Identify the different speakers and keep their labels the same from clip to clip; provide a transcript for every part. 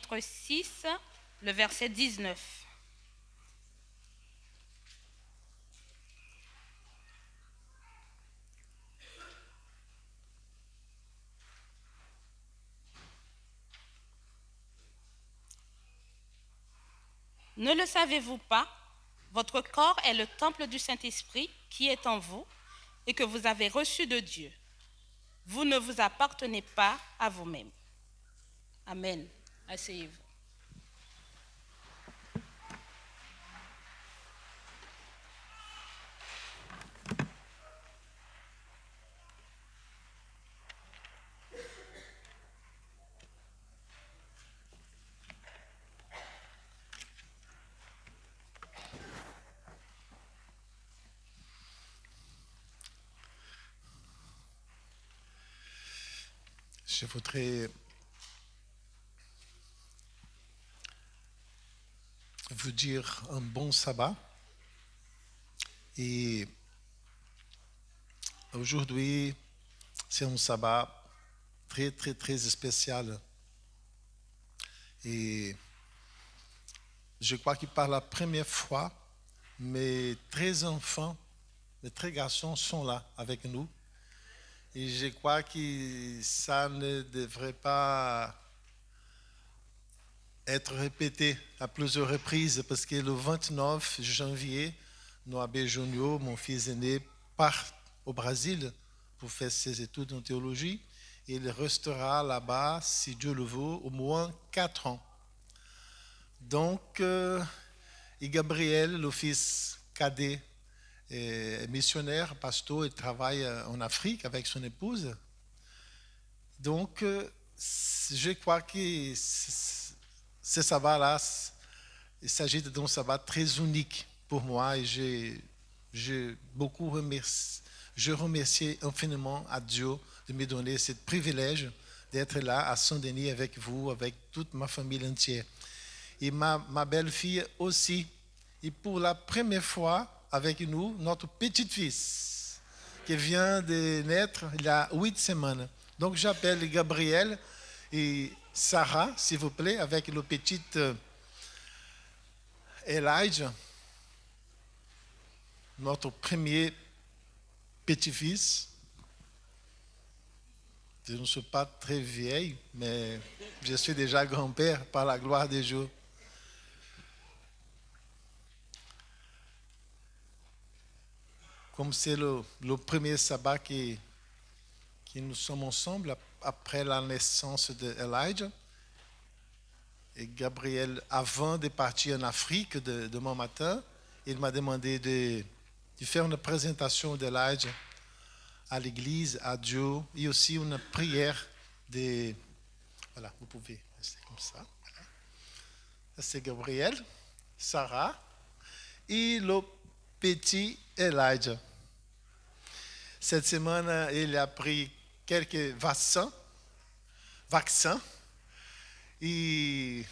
Speaker 1: chapitre 6, le verset 19. Ne le savez-vous pas? Votre corps est le temple du Saint-Esprit qui est en vous et que vous avez reçu de Dieu. Vous ne vous appartenez pas à vous-même. Amen. Asseyez-vous.
Speaker 2: Je voudrais vous dire un bon sabbat. Et aujourd'hui, c'est un sabbat très, très, très spécial. Et je crois que par la première fois, mes 13 enfants, mes 13 garçons sont là avec nous. Et je crois que ça ne devrait pas être répété à plusieurs reprises parce que le 29 janvier, Noabé Junior, mon fils aîné, part au Brésil pour faire ses études en théologie. Et il restera là-bas, si Dieu le veut, au moins 4 ans. Donc, et Gabriel, le fils cadet, est missionnaire, pasteur, et travaille en Afrique avec son épouse. Donc, je crois que ce sabbat-là, il s'agit d'un sabbat très unique pour moi et je remercie infiniment à Dieu de me donner ce privilège d'être là à Saint-Denis avec vous, avec toute ma famille entière. Et ma belle-fille aussi. Et pour la première fois avec nous, notre petit-fils qui vient de naître il y a 8 semaines. Donc j'appelle Gabriel et Sarah, s'il vous plaît, avec le petit Elijah, notre premier petit-fils. Je ne suis pas très vieille, mais je suis déjà grand-père par la gloire de Dieu. Comme c'est le premier sabbat que nous sommes ensemble après la naissance d'Elijah, et Gabriel, avant de partir en Afrique demain matin, il m'a demandé de faire une présentation d'Elijah à l'église, à Dieu, et aussi une prière de... Voilà, vous pouvez rester comme ça. Voilà. C'est Gabriel, Sarah et le petit Elijah. Cette semaine, il a pris quelques vaccins. Et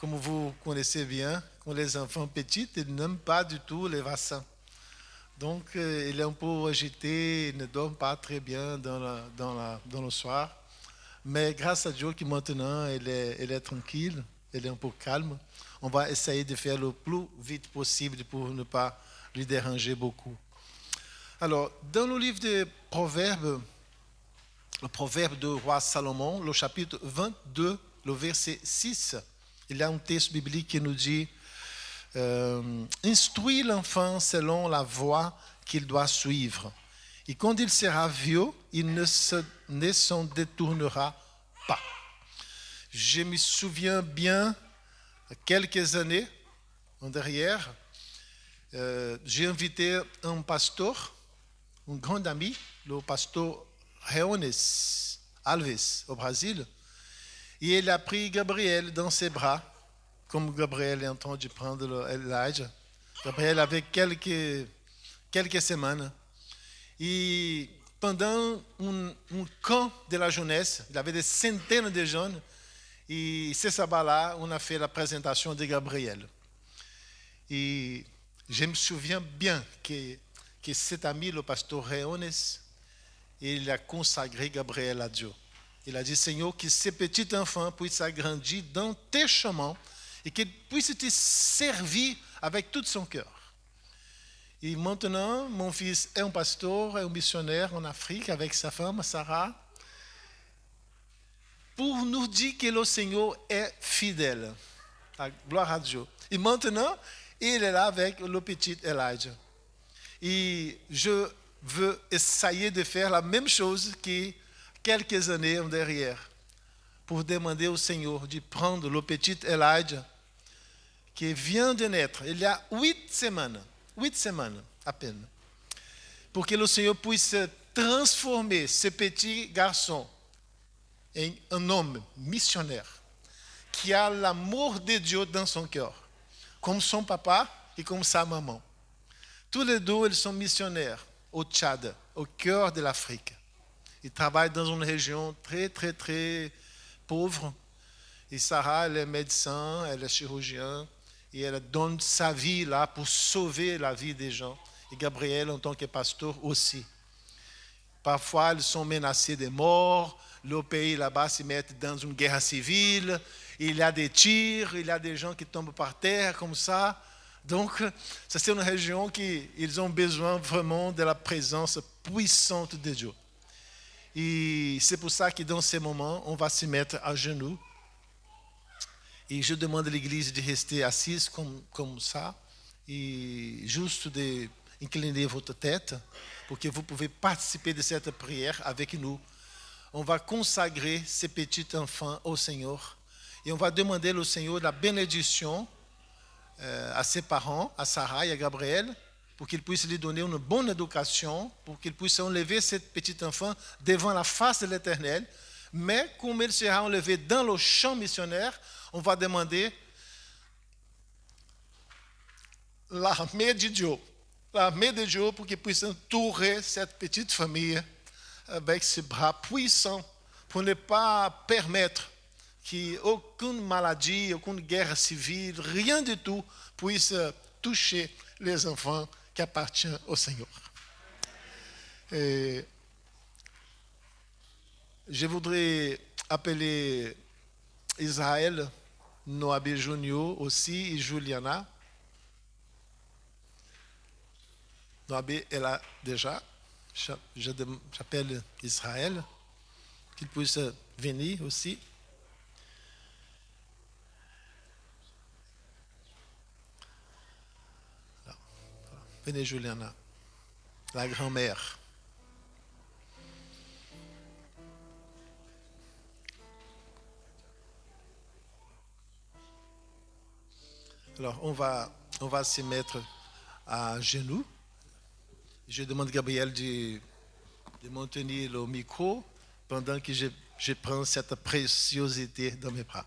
Speaker 2: comme vous connaissez bien, quand les enfants petits, ils n'aiment pas du tout les vaccins. Donc, il est un peu agité, il ne dort pas très bien dans le soir. Mais grâce à Dieu qui maintenant, il est tranquille, il est un peu calme. On va essayer de faire le plus vite possible pour ne pas lui déranger beaucoup. Alors, dans le livre des Proverbes, le proverbe du roi Salomon, le chapitre 22, le verset 6, il y a un texte biblique qui nous dit instruis l'enfant selon la voie qu'il doit suivre. Et quand il sera vieux, il ne s'en détournera pas. Je me souviens bien, quelques années en derrière, j'ai invité un pasteur, un grand ami, le pasteur Reones Alves, au Brésil, et il a pris Gabriel dans ses bras, comme Gabriel est en train de prendre Elijah. Gabriel avait quelques semaines. Et pendant un camp de la jeunesse, il y avait des centaines de jeunes, et ce sabbat-là, on a fait la présentation de Gabriel. Et je me souviens bien que cet ami, le pasteur Reones, il a consacré Gabriel à Dieu. Il a dit, Seigneur, que ces petits enfants puissent s'agrandir dans tes chemins et qu'ils puissent te servir avec tout son cœur. Et maintenant, mon fils est un pasteur, est un missionnaire en Afrique avec sa femme, Sarah, pour nous dire que le Seigneur est fidèle. Gloire à Dieu. Et maintenant, il est là avec le petit Elijah. Et je veux essayer de faire la même chose que quelques années en derrière, pour demander au Seigneur de prendre le petit Elijah qui vient de naître, il y a 8 semaines à peine, pour que le Seigneur puisse transformer ce petit garçon en un homme missionnaire qui a l'amour de Dieu dans son cœur, comme son papa et comme sa maman. Tous les deux, ils sont missionnaires au Tchad, au cœur de l'Afrique. Ils travaillent dans une région très, très, très pauvre. Et Sarah, elle est médecin, elle est chirurgien, et elle donne sa vie là pour sauver la vie des gens. Et Gabriel, en tant que pasteur, aussi. Parfois, ils sont menacés de mort. Le pays là-bas se met dans une guerre civile. Il y a des tirs, il y a des gens qui tombent par terre comme ça. Donc, ça c'est une région qui ils ont besoin vraiment de la présence puissante de Dieu. Et c'est pour ça que dans ces moments, on va se mettre à genoux. Et je demande à l'église de rester assise comme ça. Et juste d'incliner votre tête pour que vous pouvez participer de cette prière avec nous. On va consacrer ces petits enfants au Seigneur. Et on va demander au Seigneur la bénédiction à ses parents, à Sarah et à Gabriel, pour qu'ils puissent lui donner une bonne éducation, pour qu'ils puissent enlever ce petit enfant devant la face de l'Éternel. Mais comme il sera enlevé dans le champ missionnaire, on va demander l'armée de Dieu pour qu'il puisse entourer cette petite famille avec ses bras puissants, pour ne pas permettre qu'aucune maladie, aucune guerre civile, rien du tout puisse toucher les enfants qui appartiennent au Seigneur. Et je voudrais appeler Israël, Noabé Junior aussi et Juliana. Noabé est là déjà. J'appelle Israël, qu'il puisse venir aussi. Venez Juliana, la grand-mère. Alors, on va se mettre à genoux. Je demande à Gabriel de maintenir le micro pendant que je prends cette préciosité dans mes bras.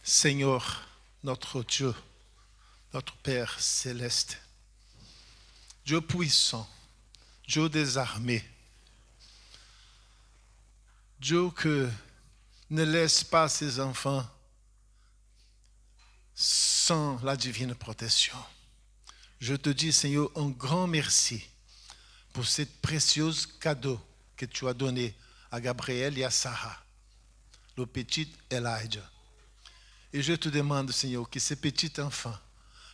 Speaker 2: Seigneur, notre Dieu, notre Père céleste, Dieu puissant, Dieu des armées, Dieu que ne laisse pas ses enfants sans la divine protection. Je te dis, Seigneur, un grand merci pour ce précieux cadeau que tu as donné à Gabriel et à Sarah, le petit Elijah. Et je te demande, Seigneur, que ces petits enfants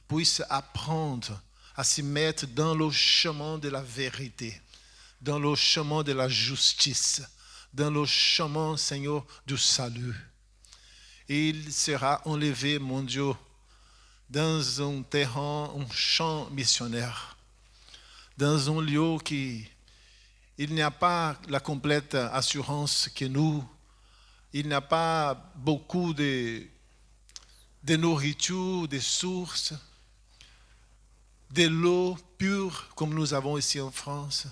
Speaker 2: puissent apprendre à se mettre dans le chemin de la vérité, dans le chemin de la justice, dans le chemin, Seigneur, du salut. Et il sera enlevé, mon Dieu, dans un terrain, un champ missionnaire, dans un lieu qui, il n'y a pas la complète assurance que nous, il n'y a pas beaucoup de nourriture, de sources, de l'eau pure comme nous avons ici en France.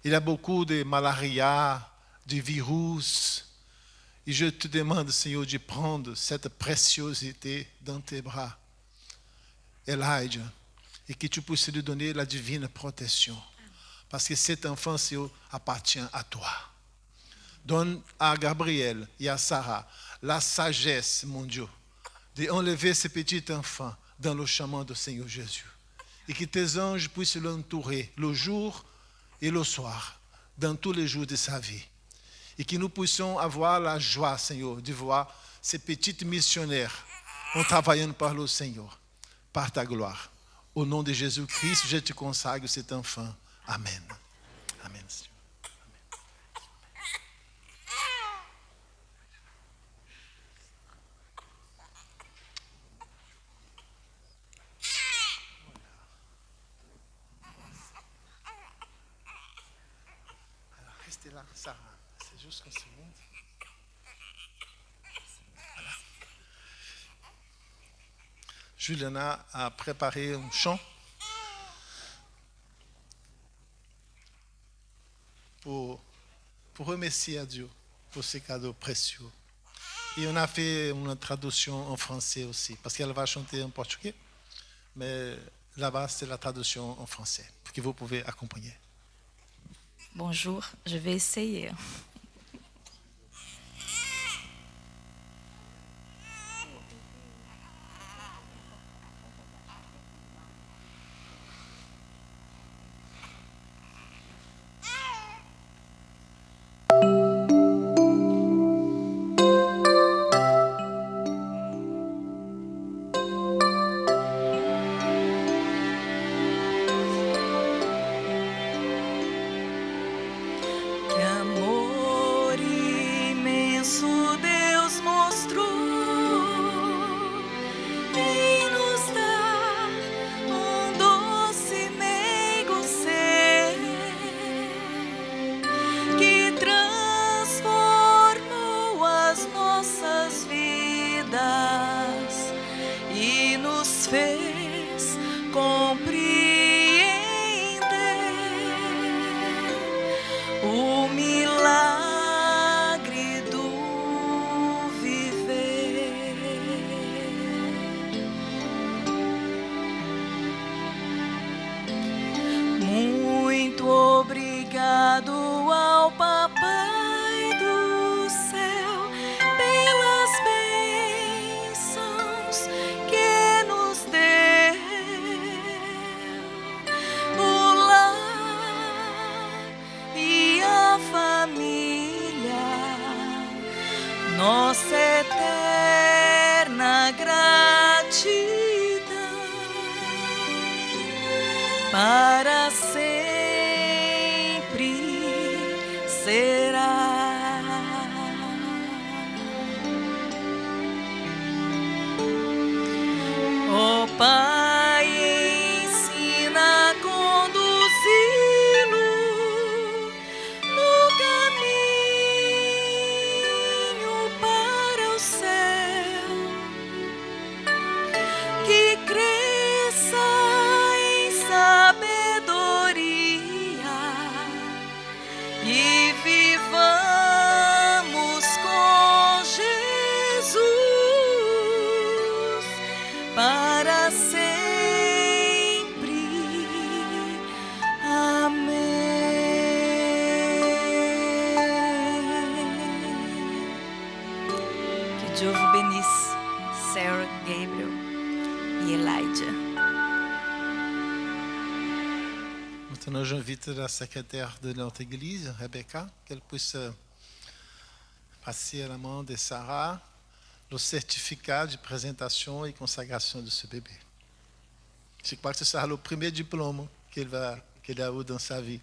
Speaker 2: Il y a beaucoup de malaria, de virus. Et je te demande, Seigneur, de prendre cette préciosité dans tes bras, Elijah, et que tu puisses lui donner la divine protection. Parce que cet enfant, Seigneur, appartient à toi. Donne à Gabriel et à Sarah la sagesse, mon Dieu, d'enlever ces petits enfants dans le chemin du Seigneur Jésus. Et que tes anges puissent l'entourer le jour et le soir, dans tous les jours de sa vie. Et que nous puissions avoir la joie, Seigneur, de voir ces petits missionnaires en travaillant par le Seigneur, par ta gloire. Au nom de Jésus-Christ, je te consacre cet enfant. Amen. Amen, Seigneur. Restez là, Sarah. C'est juste une seconde. Voilà. Juliana a préparé un chant pour remercier à Dieu pour ces cadeaux précieux. Et on a fait une traduction en français aussi, parce qu'elle va chanter en portugais, mais là-bas, c'est la traduction en français, que vous pouvez accompagner.
Speaker 3: Bonjour, je vais essayer. Que amor imenso Deus mostrou em nos dar doce meigo ser que transformou as nossas vidas e nos fez compreender o milagre do viver. Muito obrigado ao Papai do céu pelas bênçãos que nos deu, o lar e a família, nossa eterna gratidão para sempre será. Ó Pai, ensina a conduzi-lo no caminho para o céu, que cresça em sabedoria e vivamos com Jesus para sempre. Amém. Que Dieu vous bénisse, Sarah, Gabriel e Elijah.
Speaker 2: Maintenant, j'invite la secrétaire de notre église, Rebecca, qu'elle puisse passer à la main de Sarah le certificat de présentation et consacration de ce bébé. Je crois que ce sera le premier diplôme qu'il a eu dans sa vie.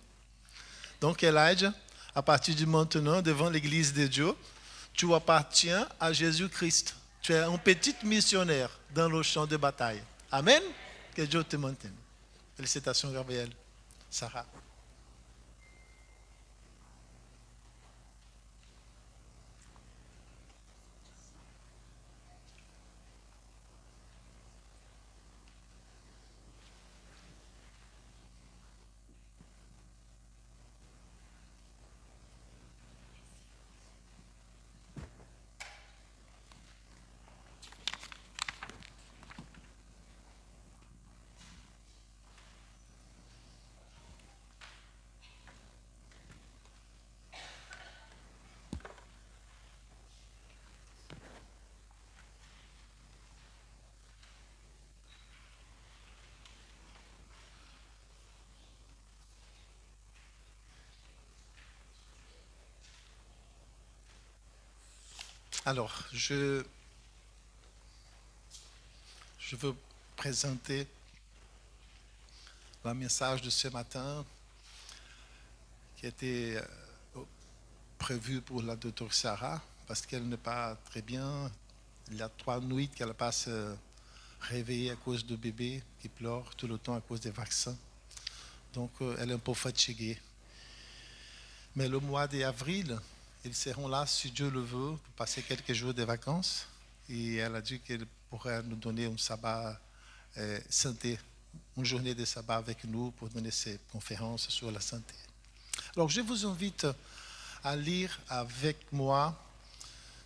Speaker 2: Donc, Elijah, à partir de maintenant, devant l'église de Dieu, tu appartiens à Jésus-Christ. Tu es un petit missionnaire dans le champ de bataille. Amen. Que Dieu te maintienne. Félicitations, Gabriel. Sarah. Alors, je veux présenter le message de ce matin qui était prévu pour la docteure Sarah parce qu'elle n'est pas très bien. Il y a 3 nuits qu'elle n'a pas se réveiller à cause du bébé qui pleure tout le temps à cause des vaccins. Donc, elle est un peu fatiguée. Mais le mois d'avril, ils seront là, si Dieu le veut, pour passer quelques jours de vacances. Et elle a dit qu'elle pourrait nous donner un sabbat santé, une journée de sabbat avec nous pour donner ces conférences sur la santé. Alors, je vous invite à lire avec moi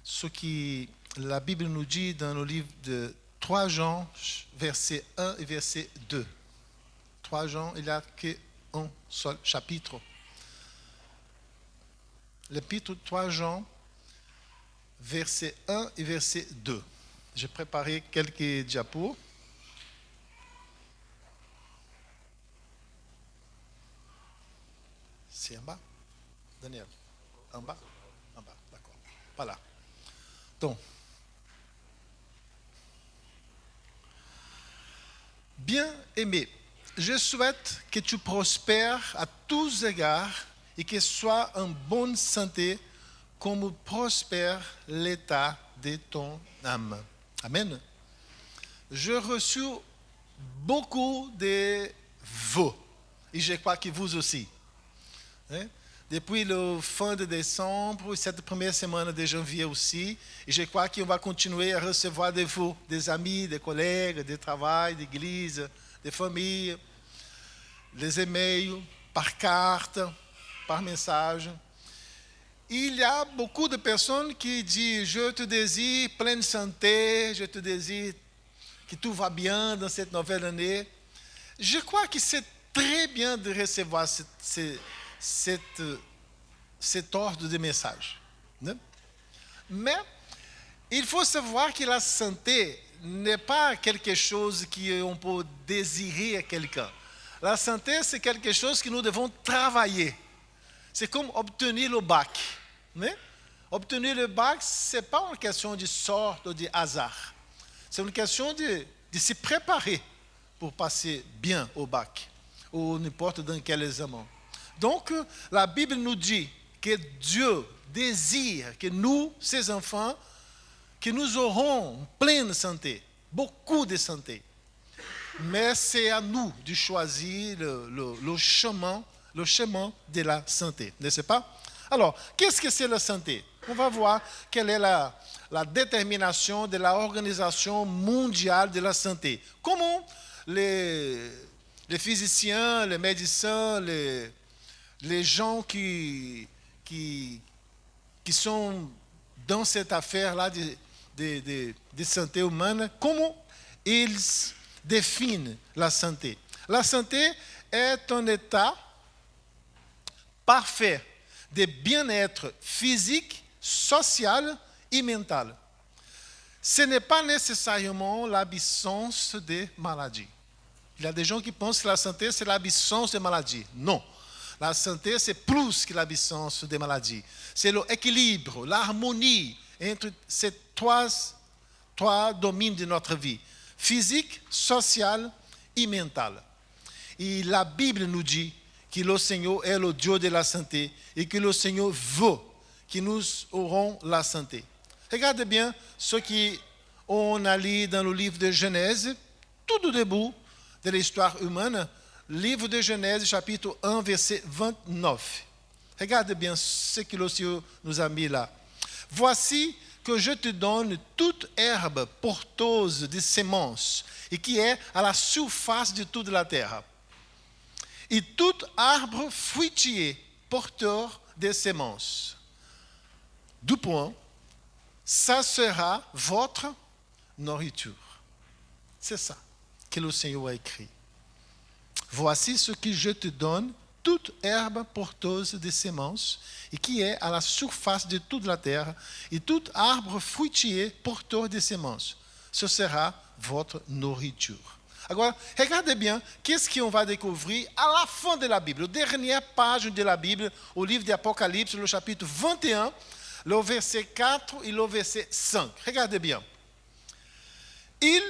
Speaker 2: ce que la Bible nous dit dans le livre de 3 Jean, verset 1 et verset 2. 3 Jean, il n'y a qu'un seul chapitre. L'épître 3 Jean, verset 1 et verset 2. J'ai préparé quelques diapos. C'est en bas, Daniel? En bas? En bas, d'accord. Voilà. Donc, bien-aimé, je souhaite que tu prospères à tous égards et que tu sois en bonne santé comme prospère l'état de ton âme. Amen. J'ai reçu beaucoup de vœux et je crois que vous aussi. Depuis le fin de décembre, cette première semaine de janvier aussi, et je crois qu'on va continuer à recevoir de vous, des amis, des collègues, de travail, d'église, de famille, des emails, par carte, par message. Il y a beaucoup de personnes qui disent « Je te désire pleine santé, je te désire que tout va bien dans cette nouvelle année ». Je crois que c'est très bien de recevoir cet ordre de message. Mais il faut savoir que la santé n'est pas quelque chose qu'on peut désirer à quelqu'un. La santé, c'est quelque chose que nous devons travailler. C'est comme obtenir le bac. Obtenir le bac, ce n'est pas une question de sort ou de hasard. C'est une question de se préparer pour passer bien au bac ou n'importe dans quel examen. Donc, la Bible nous dit que Dieu désire que nous, ses enfants, que nous aurons pleine santé, beaucoup de santé. Mais c'est à nous de choisir le chemin de la santé, n'est-ce pas? Alors, qu'est-ce que c'est la santé? On va voir quelle est la détermination de l'Organisation mondiale de la santé. Comment les physiciens, les médecins, les gens qui sont dans cette affaire-là de santé humaine, comment ils définissent la santé? La santé est un état parfait de bien-être physique, social et mental. Ce n'est pas nécessairement l'absence de maladie. Il y a des gens qui pensent que la santé, c'est l'absence de maladie. Non. La santé, c'est plus que l'absence de maladie. C'est l'équilibre, l'harmonie entre ces trois domaines de notre vie. Physique, social et mental. Et la Bible nous dit que le Seigneur est le Dieu de la santé et que le Seigneur veut que nous aurons la santé. Regardez bien ce qu'on a lu dans le livre de Genèse, tout au début de l'histoire humaine, livre de Genèse, chapitre 1, verset 29. Regardez bien ce que le Seigneur nous a mis là. « Voici que je te donne toute herbe porteuse de semences et qui est à la surface de toute la terre. Et tout arbre fruitier porteur de semences. Du point, ça sera votre nourriture. » C'est ça que le Seigneur a écrit. Voici ce que je te donne, toute herbe porteuse de semences, et qui est à la surface de toute la terre, et tout arbre fruitier porteur de semences. Ce sera votre nourriture. Alors, regardez bien, qu'est-ce qu'on va découvrir à la fin de la Bible, la dernière page de la Bible, au livre d'Apocalypse, le chapitre 21, le verset 4 et le verset 5. Regardez bien. Il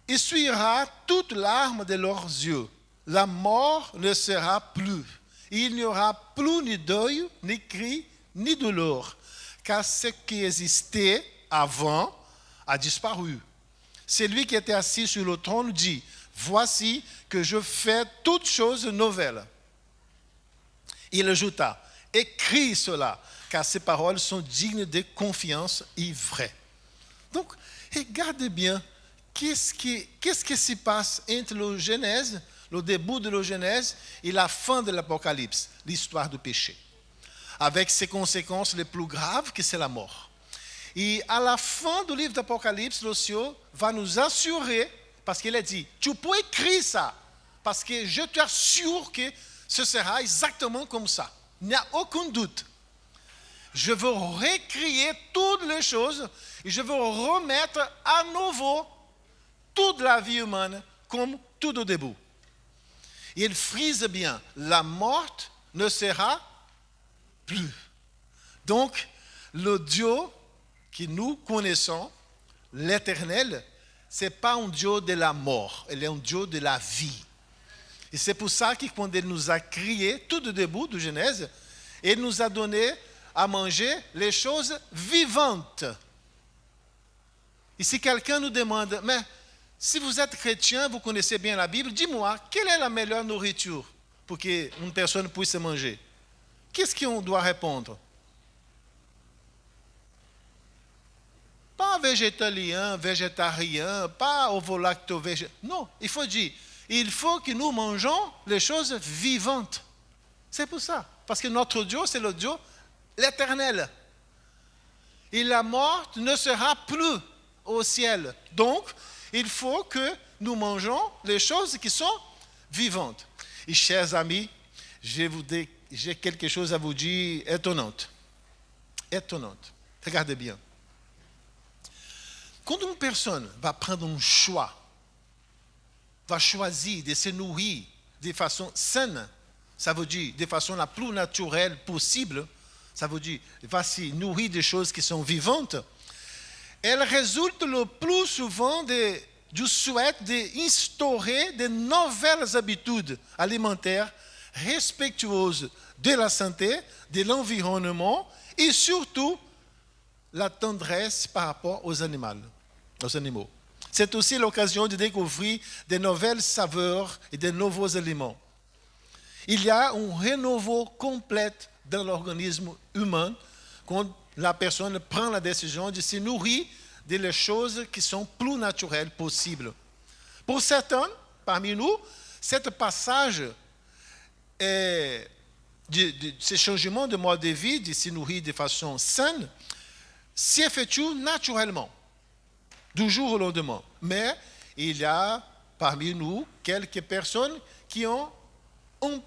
Speaker 2: essuiera toute larme de leurs yeux. La mort ne sera plus. Il n'y aura plus ni deuil, ni cri, ni douleur, car ce qui existait avant a disparu. Celui qui était assis sur le trône dit, voici que je fais toutes choses nouvelles. Il ajouta, écris cela, car ces paroles sont dignes de confiance et vraies. Donc, regardez bien, qu'est-ce qui se passe entre le Genèse, le début de la Genèse et la fin de l'Apocalypse, l'histoire du péché, avec ses conséquences les plus graves, que c'est la mort. Et à la fin du livre d'Apocalypse, le Seigneur va nous assurer, parce qu'il a dit, tu peux écrire ça, parce que je t'assure que ce sera exactement comme ça. Il n'y a aucun doute. Je veux recréer toutes les choses et je veux remettre à nouveau toute la vie humaine comme tout au début. Il frise bien, la mort ne sera plus. Donc, le Dieu que nous connaissons, l'Éternel, ce n'est pas un Dieu de la mort, il est un Dieu de la vie. Et c'est pour ça que quand il nous a créés, tout au début de Genèse, il nous a donné à manger les choses vivantes. Et si quelqu'un nous demande, mais si vous êtes chrétien, vous connaissez bien la Bible, dis-moi, quelle est la meilleure nourriture pour qu'une personne puisse manger? Qu'est-ce qu'on doit répondre? Pas végétalien, végétarien, pas ovo-lacto, non, il faut dire, il faut que nous mangeons les choses vivantes. C'est pour ça. Parce que notre Dieu, c'est le Dieu, l'Éternel. Et la mort ne sera plus au ciel. Donc, il faut que nous mangeons les choses qui sont vivantes. Et chers amis, j'ai quelque chose à vous dire étonnante. Étonnante. Regardez bien. Quand une personne va prendre un choix, va choisir de se nourrir de façon saine, ça veut dire de façon la plus naturelle possible, ça veut dire va se nourrir de choses qui sont vivantes, elle résulte le plus souvent du souhait d'instaurer de nouvelles habitudes alimentaires respectueuses de la santé, de l'environnement et surtout la tendresse par rapport aux animaux. C'est aussi l'occasion de découvrir de nouvelles saveurs et de nouveaux aliments. Il y a un renouveau complet dans l'organisme humain quand la personne prend la décision de se nourrir des choses qui sont plus naturelles possibles. Pour certains, parmi nous, ce passage, ce changement de mode de vie, de se nourrir de façon saine, s'effectue naturellement, du jour au lendemain. Mais il y a parmi nous quelques personnes qui ont un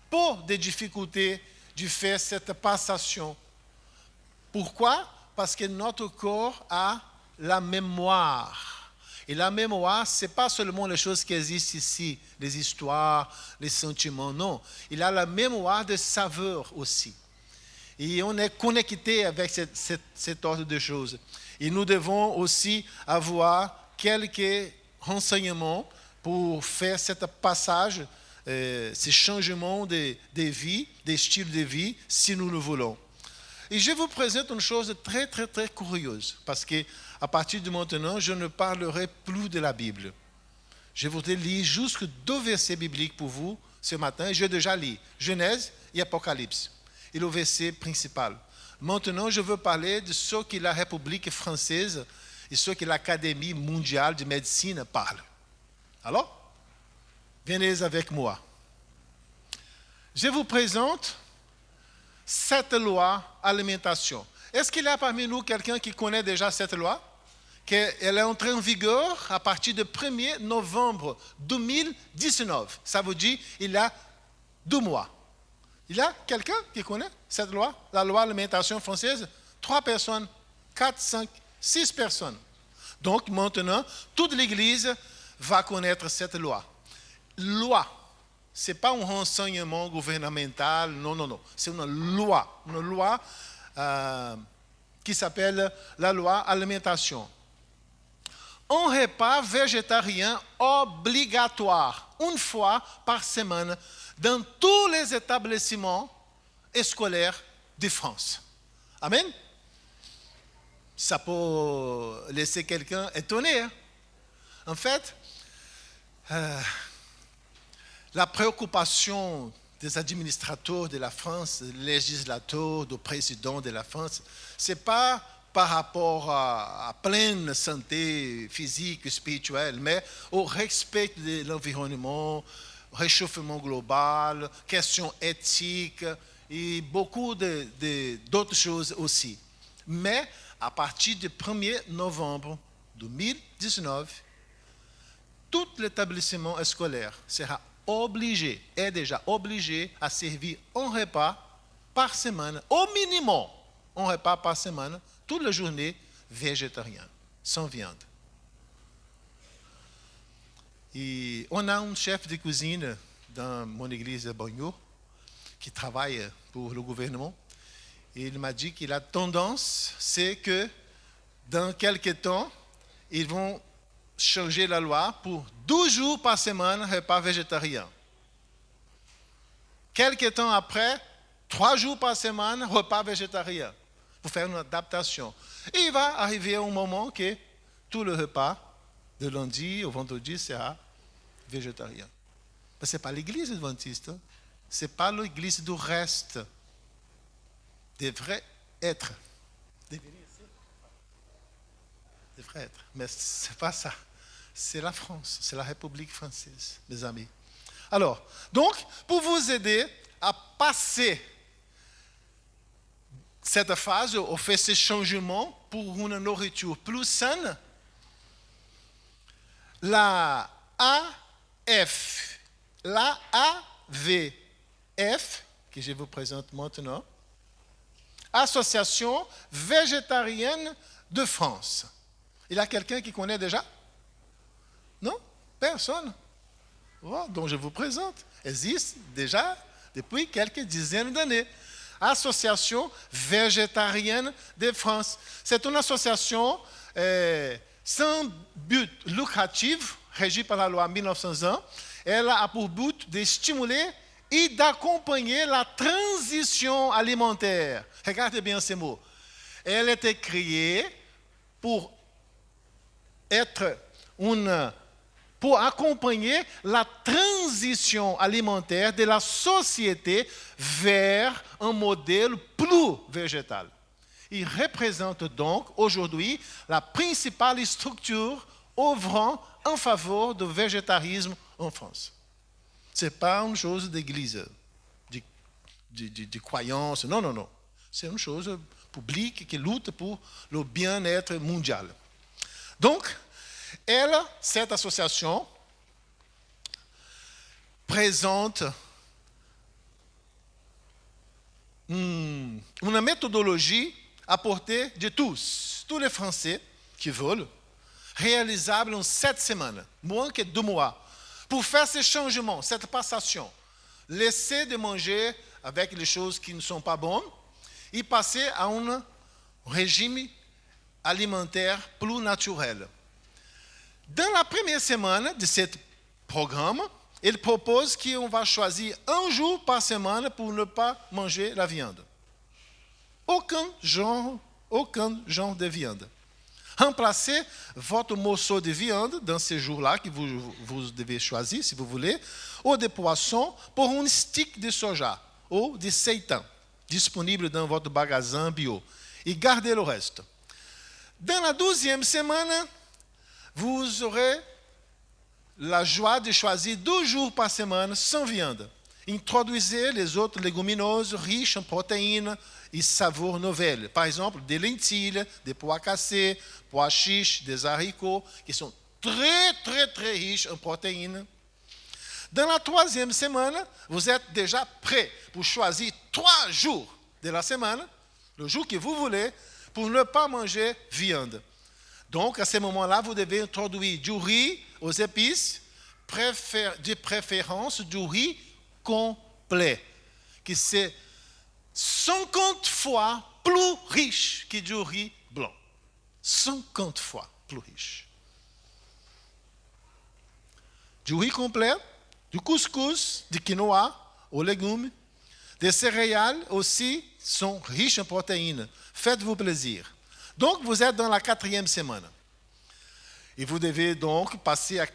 Speaker 2: peu de difficulté du fait de cette passation. Pourquoi? Parce que notre corps a la mémoire. Et la mémoire, ce n'est pas seulement les choses qui existent ici, les histoires, les sentiments, non. Il a la mémoire des saveurs aussi. Et on est connecté avec cet ordre de choses. Et nous devons aussi avoir quelques renseignements pour faire ce passage, ce changement de vie, des styles de vie, si nous le voulons. Et je vous présente une chose très, très, très curieuse, parce qu'à partir de maintenant, je ne parlerai plus de la Bible. Je voudrais lire juste 2 versets bibliques pour vous ce matin, et j'ai déjà lu Genèse et Apocalypse, et le verset principal. Maintenant, je veux parler de ce que la République française et ce que l'Académie mondiale de médecine parle. Alors, venez avec moi. Je vous présente cette loi alimentation. Est-ce qu'il y a parmi nous quelqu'un qui connaît déjà cette loi? Qu'elle est entrée en vigueur à partir du 1er novembre 2019. Ça veut dire il y a 2 mois. Il y a quelqu'un qui connaît cette loi, la loi alimentation française? 3 personnes, 4, 5, 6 personnes. Donc maintenant, toute l'Église va connaître cette loi. Loi, ce n'est pas un renseignement gouvernemental, non, non, non. C'est une loi qui s'appelle la loi alimentation. Un repas végétarien obligatoire, une fois par semaine, dans tous les établissements scolaires de France. Amen. Ça peut laisser quelqu'un étonné. Hein? En fait, la préoccupation des administrateurs de la France, des législateurs, du président de la France, ce n'est pas par rapport à pleine santé physique, spirituelle, mais au respect de l'environnement, réchauffement global, questions éthiques et beaucoup d'autres choses aussi. Mais à partir du 1er novembre 2019, tout l'établissement scolaire sera est déjà obligé à servir un repas par semaine, au minimum un repas par semaine, toute la journée végétarien, sans viande. Et on a un chef de cuisine dans mon église de Bagno qui travaille pour le gouvernement. Et il m'a dit que la tendance, c'est que dans quelques temps, ils vont changer la loi pour 12 jours par semaine, repas végétarien. Quelques temps après, 3 jours par semaine, repas végétarien, pour faire une adaptation. Et il va arriver un moment que tout le repas, de lundi au vendredi, sera végétarien. Mais ce n'est pas l'église adventiste, ce n'est pas l'église du reste. Devrait être. Devrait être. Mais ce n'est pas ça. C'est la France, c'est la République française, mes amis. Alors, donc, pour vous aider à passer cette phase, ou faire ces changements pour une nourriture plus saine, la AVF, que je vous présente maintenant, Association végétarienne de France. Il y a quelqu'un qui connaît déjà? Non? Personne. Oh, donc je vous présente. Existe déjà depuis quelques dizaines d'années. Association végétarienne de France. C'est une association sans but lucratif, régie par la loi 1901. Elle a pour but de stimuler et d'accompagner la transition alimentaire. Regardez bien ces mots. Elle a été créée pour accompagner la transition alimentaire de la société vers un modèle plus végétal. Il représente donc aujourd'hui la principale structure œuvrant en faveur du végétarisme en France. Ce n'est pas une chose d'église, de croyance, non. C'est une chose publique qui lutte pour le bien-être mondial. Donc, cette association présente une méthodologie à portée de tous les Français qui veulent, réalisable en 7 semaines, moins que 2 mois, pour faire ces changements, cette passation, laisser de manger avec les choses qui ne sont pas bonnes et passer à un régime alimentaire plus naturel. Dans la première semaine de ce programme, il propose qu'on va choisir un jour par semaine pour ne pas manger la viande. Aucun genre de viande. Remplacez votre morceau de viande dans ces jours-là que vous devez choisir, si vous voulez, ou de poisson pour un stick de soja ou de seitan, disponible dans votre magasin bio. Et gardez le reste. Dans la 12e semaine, vous aurez la joie de choisir 2 jours par semaine sans viande. Introduisez les autres légumineuses riches en protéines et saveurs nouvelles. Par exemple, des lentilles, des pois cassés, pois chiches, des haricots, qui sont très, très, très riches en protéines. Dans la 3e semaine, vous êtes déjà prêt pour choisir 3 jours de la semaine, le jour que vous voulez, pour ne pas manger viande. Donc, à ce moment-là, vous devez introduire du riz aux épices, de préférence du riz complet, qui c'est 50 fois plus riche que du riz blanc. 50 fois plus riche. Du riz complet, du couscous, du quinoa, aux légumes, des céréales aussi sont riches en protéines. Faites-vous plaisir. Donc, vous êtes dans la 4e semaine. Et vous devez donc passer à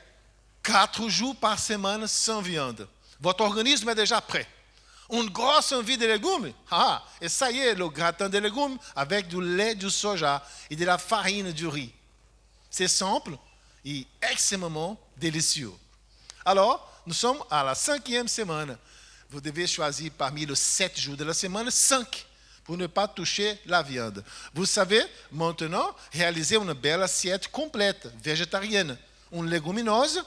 Speaker 2: 4 jours par semaine sans viande. Votre organisme est déjà prêt. Une grosse envie de légumes. Et ça y est, le gratin de légumes avec du lait du soja et de la farine du riz. C'est simple et extrêmement délicieux. Alors, nous sommes à la 5e semaine. Vous devez choisir parmi les 7 jours de la semaine 5 pour ne pas toucher la viande. Vous savez, maintenant, réaliser une belle assiette complète, végétarienne. Une légumineuse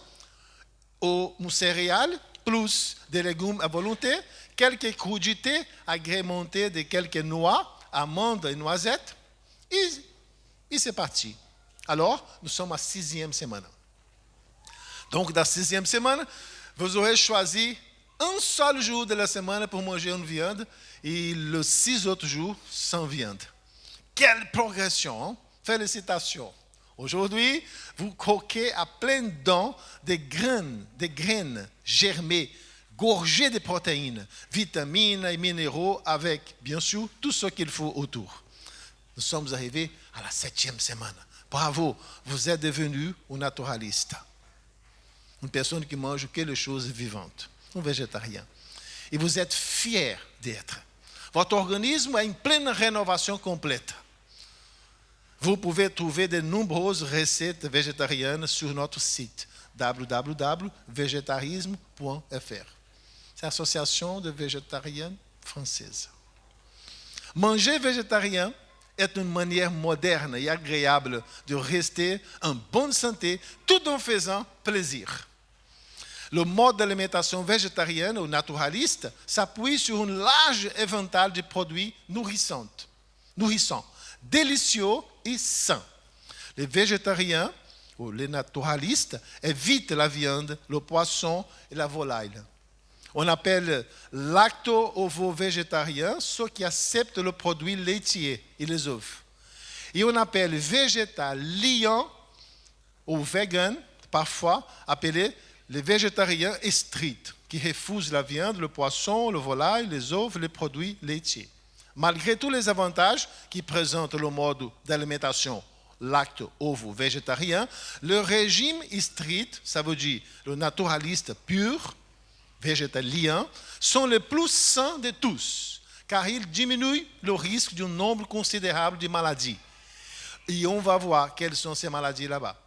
Speaker 2: ou une céréale, plus des légumes à volonté, quelques crudités agrémentées de quelques noix, amandes et noisettes. Et c'est parti. Alors, nous sommes à 6e semaine. Donc, dans la 6e semaine, vous aurez choisi un seul jour de la semaine pour manger une viande et les 6 autres jours sans viande. Quelle progression, hein? Félicitations. Aujourd'hui, vous croquez à pleines dents des graines germées, gorgées de protéines, vitamines et minéraux avec, bien sûr, tout ce qu'il faut autour. Nous sommes arrivés à la 7e semaine. Bravo, vous êtes devenu un naturaliste. Une personne qui mange que les choses vivantes, un végétarien. Et vous êtes fier d'être. Votre organisme a une pleine rénovation complète. Vous pouvez trouver de nombreuses recettes végétariennes sur notre site www.végétarisme.fr. C'est l'association de végétariens française. Manger végétarien est une manière moderne et agréable de rester en bonne santé tout en faisant plaisir. Le mode d'alimentation végétarienne ou naturaliste s'appuie sur un large éventail de produits nourrissants, délicieux et sains. Les végétariens ou les naturalistes évitent la viande, le poisson et la volaille. On appelle lacto-ovo-végétariens ceux qui acceptent le produit laitier et les œufs. Et on appelle végétaliens ou vegan, parfois appelés les végétariens stricts, qui refusent la viande, le poisson, le volaille, les œufs, les produits laitiers. Malgré tous les avantages qui présentent le mode d'alimentation lacto-ovo-végétarien, le régime strict, ça veut dire le naturaliste pur, végétalien, sont les plus sains de tous, car ils diminuent le risque d'un nombre considérable de maladies. Et on va voir quelles sont ces maladies là-bas.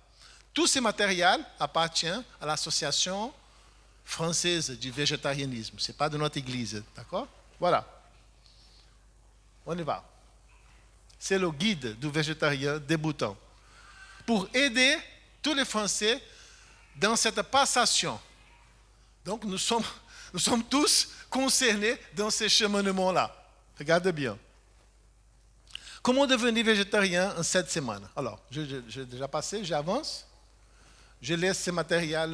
Speaker 2: Tout ce matériel appartient à l'association française du végétarianisme. Ce n'est pas de notre église, d'accord? Voilà. On y va. C'est le guide du végétarien débutant. Pour aider tous les Français dans cette passation. Donc nous sommes tous concernés dans ce cheminement-là. Regardez bien. Comment devenir végétarien en 7 semaines? Alors, j'ai déjà passé, j'avance. Je laisse ce matériel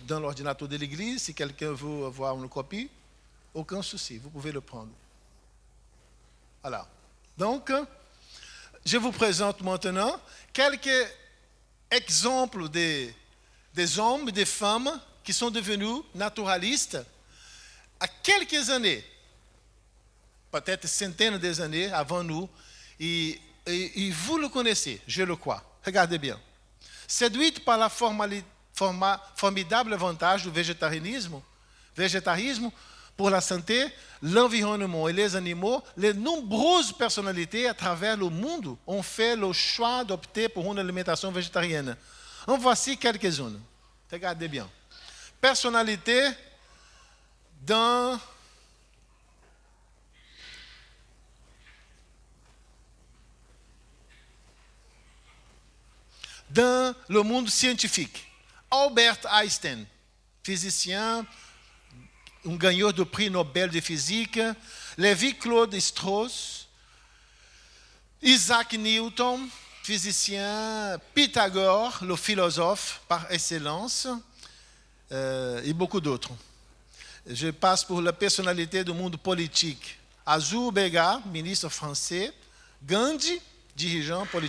Speaker 2: dans l'ordinateur de l'église. Si quelqu'un veut avoir une copie, aucun souci, vous pouvez le prendre. Voilà. Donc, je vous présente maintenant quelques exemples des hommes et des femmes qui sont devenus naturalistes à quelques années, peut-être centaines d'années avant nous, et vous le connaissez, je le crois. Regardez bien. Séduite par la formidable avantage du végétarisme pour la santé, l'environnement et les animaux, les nombreuses personnalités à travers le monde ont fait le choix d'opter pour une alimentation végétarienne. En voici quelques-unes. Regardez bien. Personnalité dans le monde scientifique. Albert Einstein, physicien, un gagnant du prix Nobel de physique, Lévi-Claude Strauss, Isaac Newton, physicien, Pythagore, le philosophe par excellence, et beaucoup d'autres. Je passe pour la personnalité du monde politique. Azur Bega, ministre français, Gandhi, dirigeant politique